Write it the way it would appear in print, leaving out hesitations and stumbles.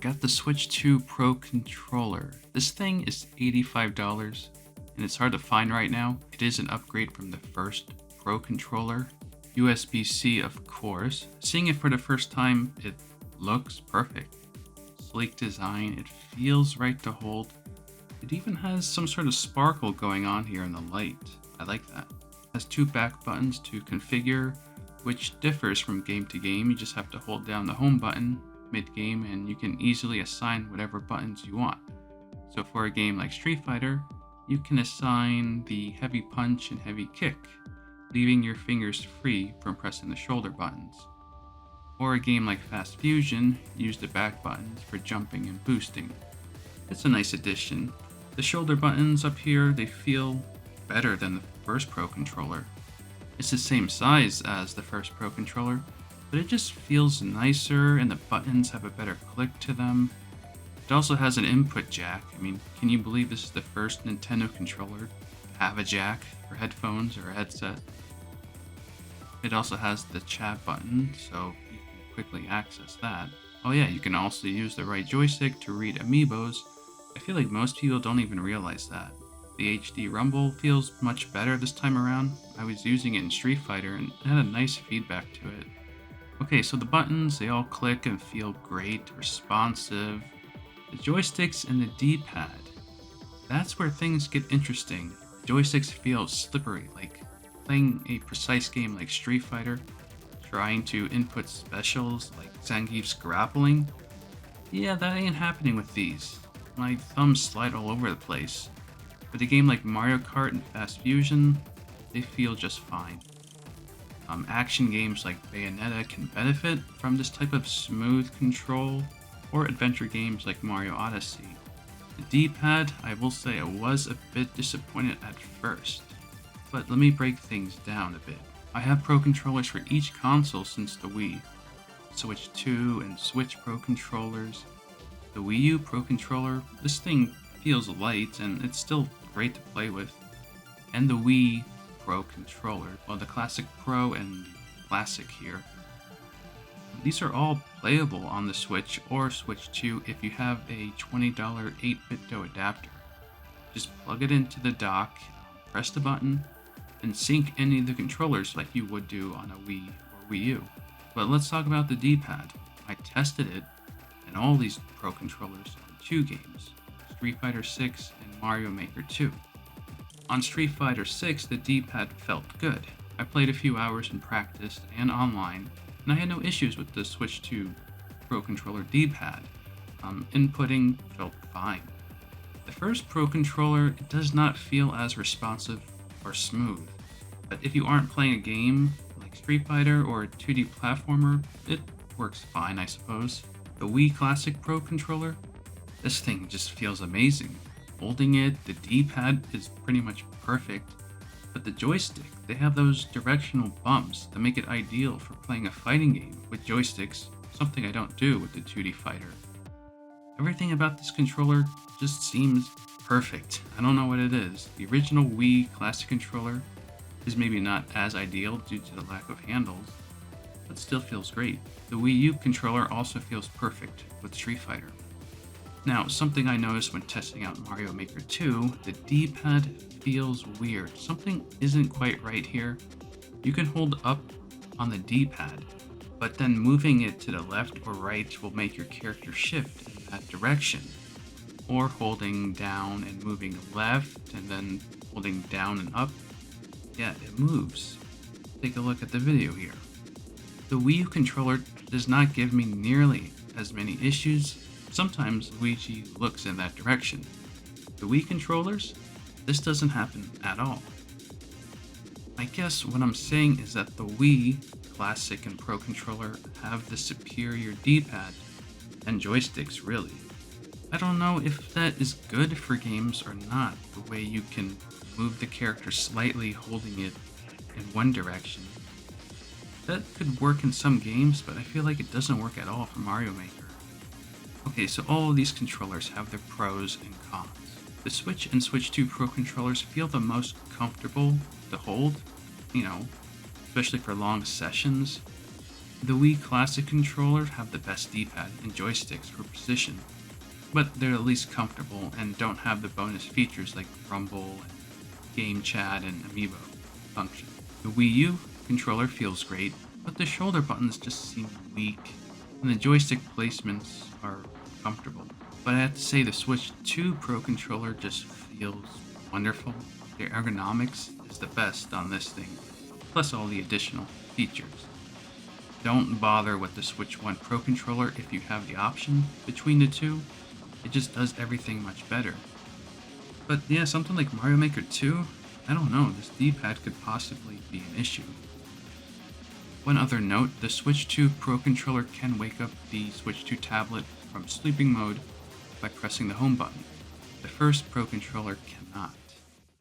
got the Switch 2 Pro controller. This thing is $85 and it's hard to find right now. It is an upgrade from the first Pro controller. USB-C, of course. Seeing it for the first time, it looks perfect. Sleek design, it feels right to hold. It even has some sort of sparkle going on here in the light. I like that. It has two back buttons to configure, which differs from game to game. You just have to hold down the home button mid-game and you can easily assign whatever buttons you want. So for a game like Street Fighter, you can assign the heavy punch and heavy kick, leaving your fingers free from pressing the shoulder buttons. Or a game like Fast Fusion, use the back buttons for jumping and boosting. It's a nice addition. The shoulder buttons up here, they feel better than the first Pro controller. It's the same size as the first Pro controller, but it just feels nicer and the buttons have a better click to them. It also has an input jack. I mean, can you believe this is the first Nintendo controller to have a jack for headphones or a headset? It also has the chat button, so you can quickly access that. Oh yeah, you can also use the right joystick to read amiibos. I feel like most people don't even realize that. The HD rumble feels much better this time around. I was using it in Street Fighter and it had a nice feedback to it. Okay, so the buttons, they all click and feel great, responsive. The joysticks and the D-pad, that's where things get interesting. Joysticks feel slippery, like playing a precise game like Street Fighter, trying to input specials like Zangief's grappling. Yeah, that ain't happening with these. My thumbs slide all over the place. With a game like Mario Kart and Fast Fusion, they feel just fine. Action games like Bayonetta can benefit from this type of smooth control, or adventure games like Mario Odyssey. The D-pad, I will say I was a bit disappointed at first, but let me break things down a bit. I have Pro controllers for each console since the Wii. Switch 2 and Switch Pro controllers. The Wii U Pro controller, this thing feels light and it's still great to play with. And the Wii Pro controller, well, the Classic Pro and Classic here. These are all playable on the Switch or Switch 2 if you have a $20 8-bit adapter. Just plug it into the dock, press the button, and sync any of the controllers like you would do on a Wii or Wii U. But let's talk about the D-pad. I tested it and all these Pro controllers on two games, Street Fighter 6 and Mario Maker 2. On Street Fighter 6, the D-pad felt good. I played a few hours in practice and online, and I had no issues with the Switch 2 Pro controller D-pad. Inputting felt fine. The first Pro controller, it does not feel as responsive or smooth, but if you aren't playing a game like Street Fighter or a 2D platformer, it works fine, I suppose. The Wii Classic Pro controller, this thing just feels amazing. Holding it, the D-pad is pretty much perfect, but the joystick, they have those directional bumps that make it ideal for playing a fighting game with joysticks, something I don't do with the 2D fighter. Everything about this controller just seems perfect. I don't know what it is. The original Wii Classic controller is maybe not as ideal due to the lack of handles, but still feels great. The Wii U controller also feels perfect with Street Fighter. Now, something I noticed when testing out Mario Maker 2, the D-pad feels weird. Something isn't quite right here. You can hold up on the D-pad, but then moving it to the left or right will make your character shift in that direction. Or holding down and moving left and then holding down and up, yeah, it moves. Take a look at the video here. The Wii U controller does not give me nearly as many issues. Sometimes Luigi looks in that direction. The Wii controllers, this doesn't happen at all. I guess what I'm saying is that the Wii Classic and Pro controller have the superior D-pad and joysticks, really. I don't know if that is good for games or not, the way you can move the character slightly holding it in one direction. That could work in some games, but I feel like it doesn't work at all for Mario Maker. Okay, so all of these controllers have their pros and cons. The Switch and Switch 2 Pro controllers feel the most comfortable to hold, especially for long sessions. The Wii Classic controllers have the best D-pad and joysticks for precision, but they're at least comfortable and don't have the bonus features like rumble, game chat, and amiibo function. The Wii U controller feels great, but the shoulder buttons just seem weak, and the joystick placements are comfortable. But I have to say the Switch 2 Pro controller just feels wonderful. The ergonomics is the best on this thing, plus all the additional features. Don't bother with the Switch 1 Pro controller if you have the option between the two. It just does everything much better. But yeah, something like Mario Maker 2, I don't know, this D-pad could possibly be an issue. One other note, the Switch 2 Pro controller can wake up the Switch 2 tablet from sleeping mode by pressing the home button. The first Pro controller cannot.